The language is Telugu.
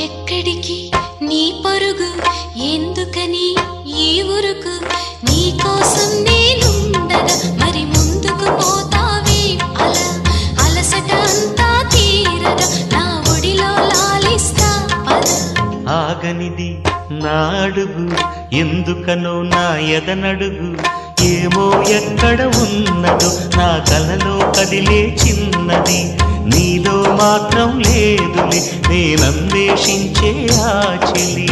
ఎక్కడికి నీ పరుగు ఎందుకని ఈ ఊరుకు నీ కోసం నేనుండగా మరి ముందుకు పోతావే అలా అలసట అంతా తీరగా నా ఒడిలో లాలిస్తా పద ఆగనిది నా అడుగు ఎందుకనో నా ఎదనడుగు ఏమో ఎక్కడ ఉన్నదో నా కలలో కదిలే చిన్నది నీలో మాత్రం లేదులే నేనన్వేషించే ఆ చెలి